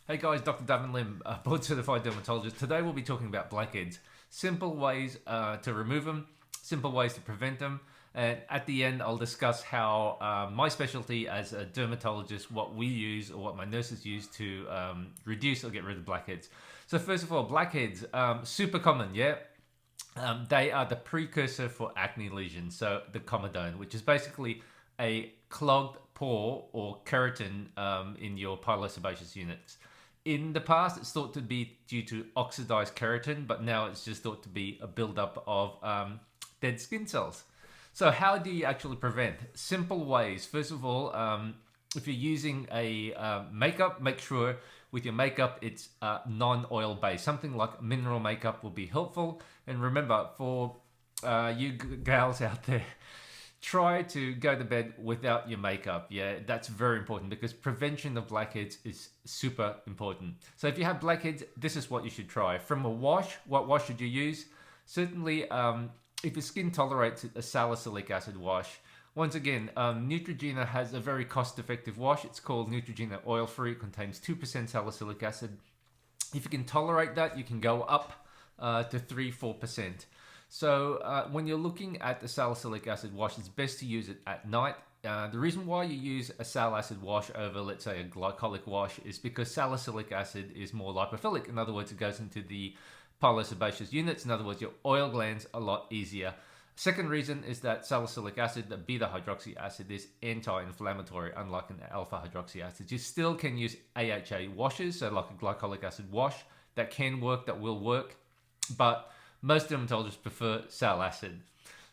Hey guys, Dr. Davin Lim, board certified dermatologist. Today we'll be talking about blackheads. Simple ways to remove them, simple ways to prevent them, and at the end I'll discuss how my specialty as a dermatologist, what we use or what my nurses use to reduce or get rid of blackheads. So first of all, blackheads, super common, yeah? They are the precursor for acne lesions, so the comedone, which is basically a clogged pore or keratin in your pilosebaceous units. In the past, it's thought to be due to oxidized keratin, but now it's just thought to be a buildup of dead skin cells. So, how do you actually prevent? Simple ways. First of all, if you're using a makeup, make sure with your makeup it's non-oil based. Something like mineral makeup will be helpful. And remember, for you gals out there, try to go to bed without your makeup. Yeah, that's very important because prevention of blackheads is super important. So if you have blackheads, this is what you should try. From a wash, what wash should you use? Certainly, if your skin tolerates it, a salicylic acid wash. Once again, Neutrogena has a very cost-effective wash. It's called Neutrogena Oil Free. It contains 2% salicylic acid. If you can tolerate that, you can go up to 3-4%. So when you're looking at the salicylic acid wash, it's best to use it at night. The reason why you use a sal acid wash over, let's say, a glycolic wash is because salicylic acid is more lipophilic. In other words, it goes into the pilosebaceous units. In other words, your oil glands a lot easier. Second reason is that salicylic acid, the beta hydroxy acid, is anti-inflammatory, unlike an alpha hydroxy acid. You still can use AHA washes, so like a glycolic acid wash, that can work, that will work, but most dermatologists prefer sal acid.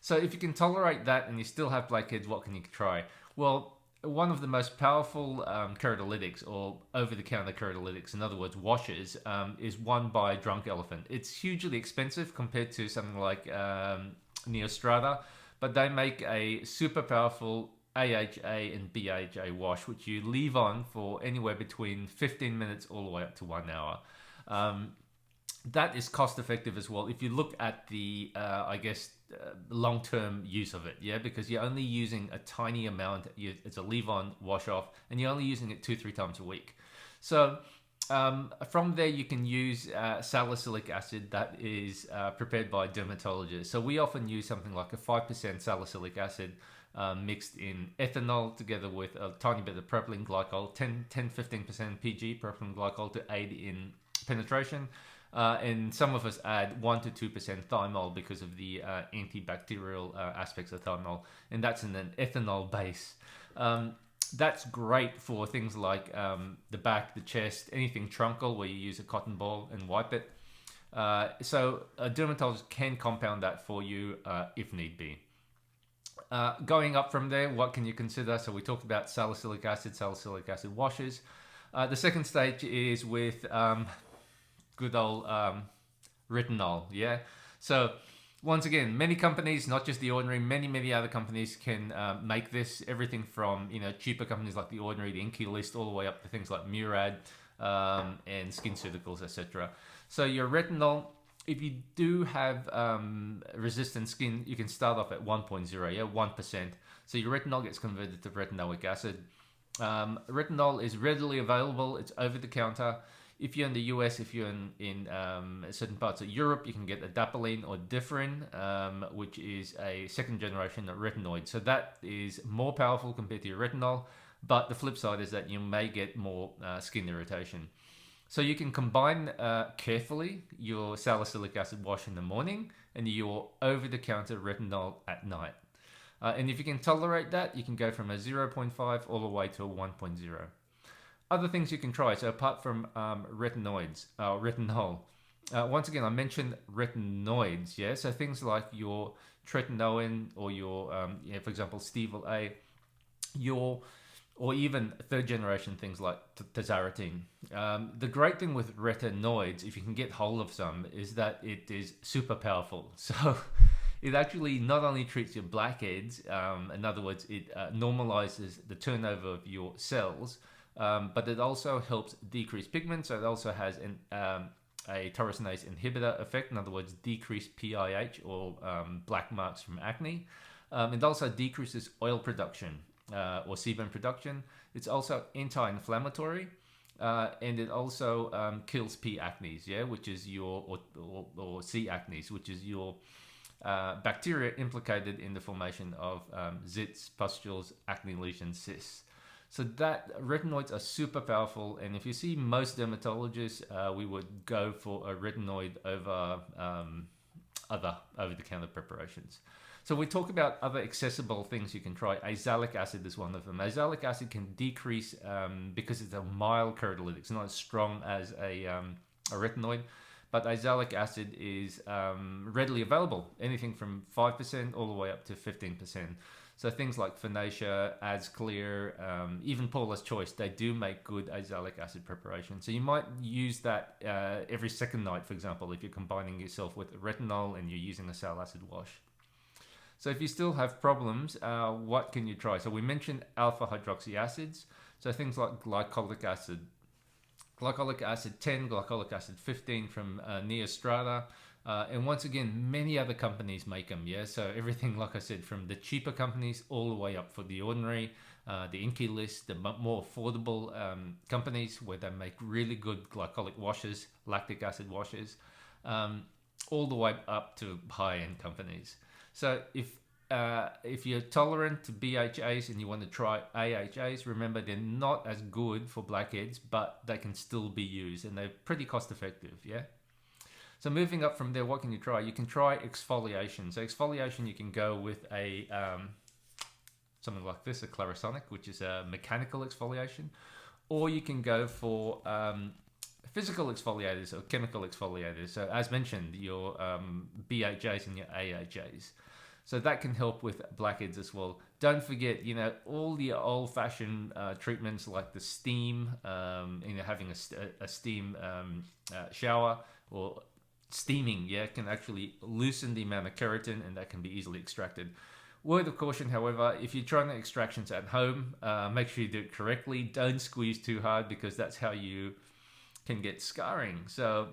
So if you can tolerate that and you still have blackheads, what can you try? Well, one of the most powerful keratolytics or over-the-counter keratolytics, in other words, washes, is one by Drunk Elephant. It's hugely expensive compared to something like Neostrata, but they make a super powerful AHA and BHA wash, which you leave on for anywhere between 15 minutes all the way up to 1 hour. That is cost effective as well if you look at the long term use of it, yeah, because you're only using a tiny amount. It's a leave on, wash off, and you're only using it 2-3 times a week. So from there you can use salicylic acid that is prepared by dermatologists. So we often use something like a 5% salicylic acid mixed in ethanol together with a tiny bit of propylene glycol, 10-15% PG propylene glycol to aid in penetration. And some of us add 1-2% thymol because of the antibacterial aspects of thymol, and that's in an ethanol base. That's great for things like the back, the chest, anything truncal where you use a cotton ball and wipe it. So a dermatologist can compound that for you if need be. Going up from there, what can you consider? So we talked about salicylic acid washes. The second stage is with good old retinol, yeah. So once again, many companies, not just The Ordinary, many other companies can make this. Everything from cheaper companies like The Ordinary, the InQlist, all the way up to things like Murad and SkinCeuticals, etc. So your retinol, if you do have resistant skin, you can start off at 1.0, yeah, 1%. So your retinol gets converted to retinoic acid. Retinol is readily available. It's over the counter. If you're in the US, if you're in certain parts of Europe, you can get adapalene or Differin, which is a second generation of retinoid. So that is more powerful compared to your retinol. But the flip side is that you may get more skin irritation. So you can combine carefully your salicylic acid wash in the morning and your over-the-counter retinol at night. And if you can tolerate that, you can go from a 0.5 all the way to a 1.0. Other things you can try. So apart from retinol, once again, I mentioned retinoids. Yeah, so things like your tretinoin or your, for example, Stevel A, or even third generation things like tazarotene. The great thing with retinoids, if you can get hold of some, is that it is super powerful. So it actually not only treats your blackheads, in other words, it normalizes the turnover of your cells. But it also helps decrease pigment, so it also has a tyrosinase inhibitor effect, in other words, decreased PIH or black marks from acne. It also decreases oil production or sebum production. It's also anti-inflammatory. and it also kills P. acnes, yeah, which is your or C. acnes, which is your bacteria implicated in the formation of zits, pustules, acne lesions, cysts. So that retinoids are super powerful, and if you see most dermatologists, we would go for a retinoid over other over-the-counter preparations. So we talk about other accessible things you can try. Azelaic acid is one of them. Azelaic acid can decrease because it's a mild keratolytic. It's not as strong as a retinoid, but azelaic acid is readily available, anything from 5% all the way up to 15%. So things like Finacea, Asclear, even Paula's Choice, they do make good azelaic acid preparation. So you might use that every second night, for example, if you're combining yourself with retinol and you're using a sal acid wash. So if you still have problems, what can you try? So we mentioned alpha hydroxy acids. So things like glycolic acid 10, glycolic acid 15 from Neostrata. And once again, many other companies make them, yeah? So everything, like I said, from the cheaper companies all the way up for the ordinary, the Inky List, the more affordable companies where they make really good glycolic washes, lactic acid washes, all the way up to high-end companies. So if you're tolerant to BHAs and you want to try AHAs, remember they're not as good for blackheads, but they can still be used and they're pretty cost effective, yeah? So moving up from there, what can you try? You can try exfoliation. So exfoliation, you can go with a something like this, a Clarisonic, which is a mechanical exfoliation, or you can go for physical exfoliators or chemical exfoliators. So as mentioned, your BHAs and your AHAs. So that can help with blackheads as well. Don't forget, all the old-fashioned treatments like the steam, having a steam shower or steaming, can actually loosen the amount of keratin, and that can be easily extracted. Word of caution, however, if you're trying the extractions at home, make sure you do it correctly. Don't squeeze too hard because that's how you can get scarring. So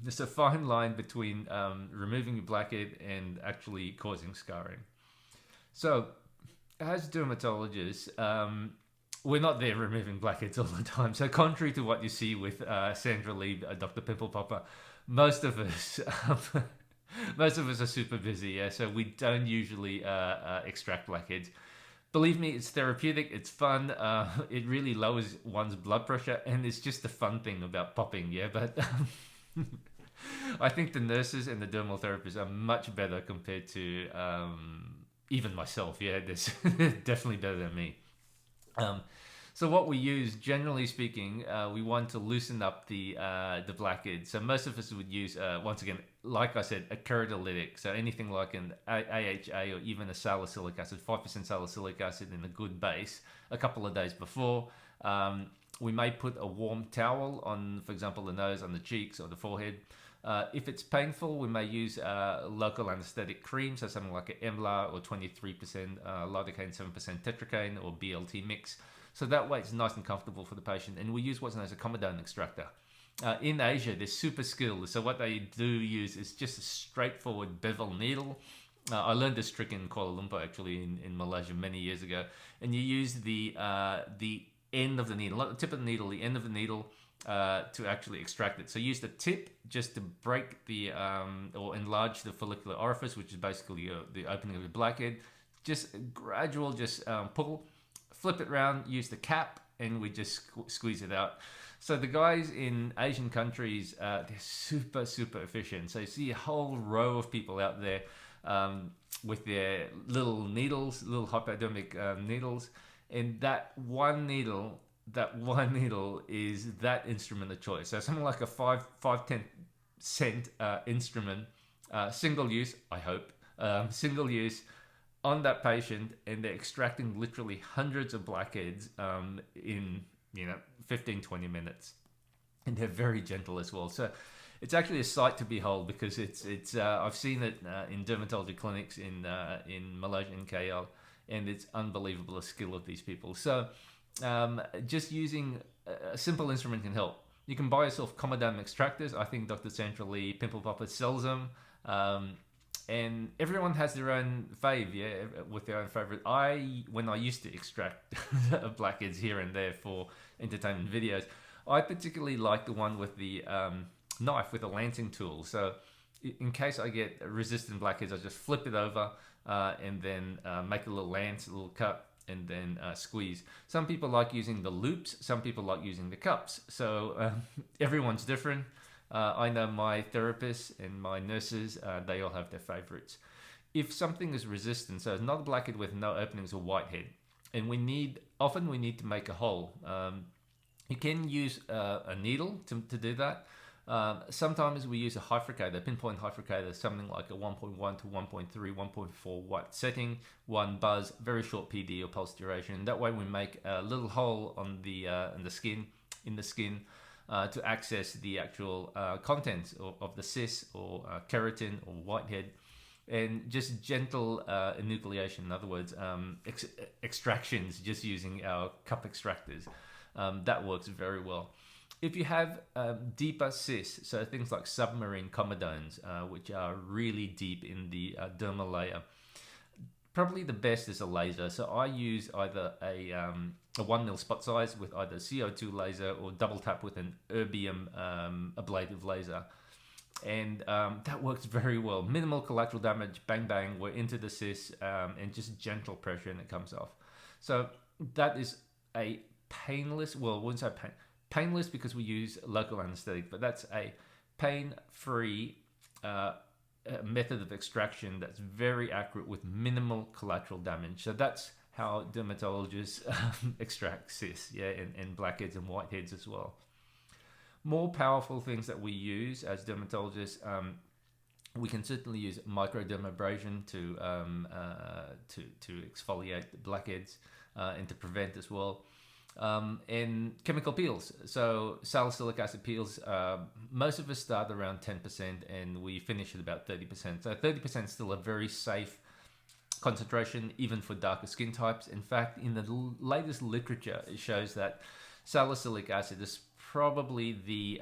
there's a fine line between removing your blackhead and actually causing scarring. So as dermatologists, we're not there removing blackheads all the time. So contrary to what you see with Sandra Lee, Dr. Pimple Popper, most of us are super busy, yeah. So we don't usually extract blackheads. Believe me, it's therapeutic, it's fun, it really lowers one's blood pressure, and it's just a fun thing about popping, yeah. But I think the nurses and the dermal therapists are much better compared to even myself, yeah. They're definitely better than me. So what we use, generally speaking, we want to loosen up the blackhead. So most of us would use, once again, like I said, a keratolytic. So anything like an AHA or even a salicylic acid, 5% salicylic acid in a good base, a couple of days before. We may put a warm towel on, for example, the nose, on the cheeks or the forehead. If it's painful, we may use local anesthetic cream, so something like an Emla or 23% lidocaine, 7% tetracaine or BLT mix. So that way it's nice and comfortable for the patient. And we use what's known as a comedone extractor. In Asia, they're super skilled. So what they do use is just a straightforward bevel needle. I learned this trick in Kuala Lumpur, actually, in Malaysia many years ago. And you use the end of the needle, not the tip of the needle, the end of the needle, to actually extract it. So use the tip just to break the or enlarge the follicular orifice, which is basically the opening of the blackhead. Just gradual, pull, flip it around, use the cap, and we just squeeze it out. So the guys in Asian countries, they're super, super efficient. So you see a whole row of people out there with their little needles, little hypodermic needles, and that one needle is that instrument of choice. So something like a 5-10 cent instrument, single use, I hope, single use on that patient, and they're extracting literally hundreds of blackheads in 15-20 minutes, and they're very gentle as well. So it's actually a sight to behold, because it's I've seen it in dermatology clinics in Malaysia and KL, and it's unbelievable the skill of these people. So just using a simple instrument can help. You can buy yourself comedone extractors. I think Dr. Sandra Lee Pimple Popper sells them. And everyone has their own fave, with their own favorite. When I used to extract blackheads here and there for entertainment videos, I particularly like the one with the knife with a lancing tool. So in case I get resistant blackheads, I just flip it over and then make a little lance, a little cut, and then squeeze. Some people like using the loops, some people like using the cups. So everyone's different. I know my therapists and my nurses, they all have their favorites. If something is resistant, so it's not a blackhead with no openings or whitehead, and often we need to make a hole. You can use a needle to do that. Sometimes we use a hyfricator, pinpoint hyfricator, something like a 1.1 to 1.3, 1.4 watt setting, one buzz, very short PD or pulse duration. That way we make a little hole on the in the skin to access the actual contents of the cyst or keratin or whitehead, and just gentle enucleation, in other words, extractions, just using our cup extractors. That works very well. If you have deeper cysts, so things like submarine comedones, which are really deep in the dermal layer, probably the best is a laser. So I use either a 1 mil spot size with either CO2 laser or double tap with an erbium ablative laser. And that works very well. Minimal collateral damage, bang bang, we're into the cyst, and just gentle pressure and it comes off. So that is a painless, well, I wouldn't say painless because we use local anesthetic, but that's a pain-free method of extraction that's very accurate with minimal collateral damage. So that's how dermatologists extract cysts, yeah, and blackheads and whiteheads as well. More powerful things that we use as dermatologists, we can certainly use microdermabrasion to exfoliate the blackheads and to prevent as well. And chemical peels. So salicylic acid peels, most of us start around 10% and we finish at about 30%. So 30% is still a very safe concentration, even for darker skin types. In fact, in the latest literature, it shows that salicylic acid is probably the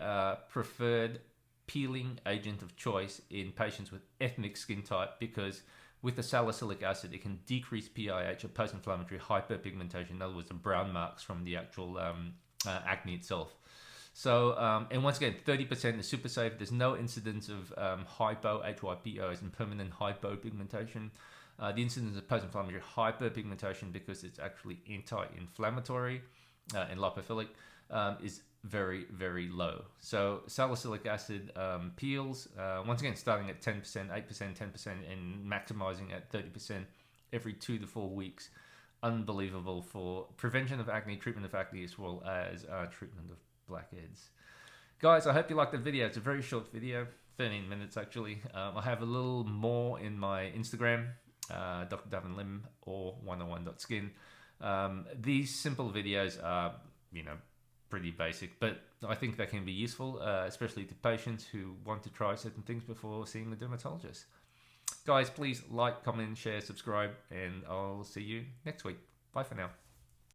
preferred peeling agent of choice in patients with ethnic skin type, because with the salicylic acid, it can decrease PIH, or post-inflammatory hyperpigmentation, in other words, the brown marks from the actual acne itself. So, and once again, 30% is super safe. There's no incidence of hypo, HYPO, as in permanent hypopigmentation. The incidence of post-inflammatory hyperpigmentation, because it's actually anti-inflammatory and lipophilic, is very, very low. So salicylic acid peels, once again, starting at 10%, 8%, 10%, and maximizing at 30% every 2 to 4 weeks. Unbelievable for prevention of acne, treatment of acne, as well as treatment of blackheads. Guys, I hope you liked the video. It's a very short video, 13 minutes actually. I have a little more in my Instagram, Dr. Davin Lim or 101.skin. These simple videos are, pretty basic, but I think they can be useful, especially to patients who want to try certain things before seeing the dermatologist. Guys, please like, comment, share, subscribe, and I'll see you next week. Bye for now.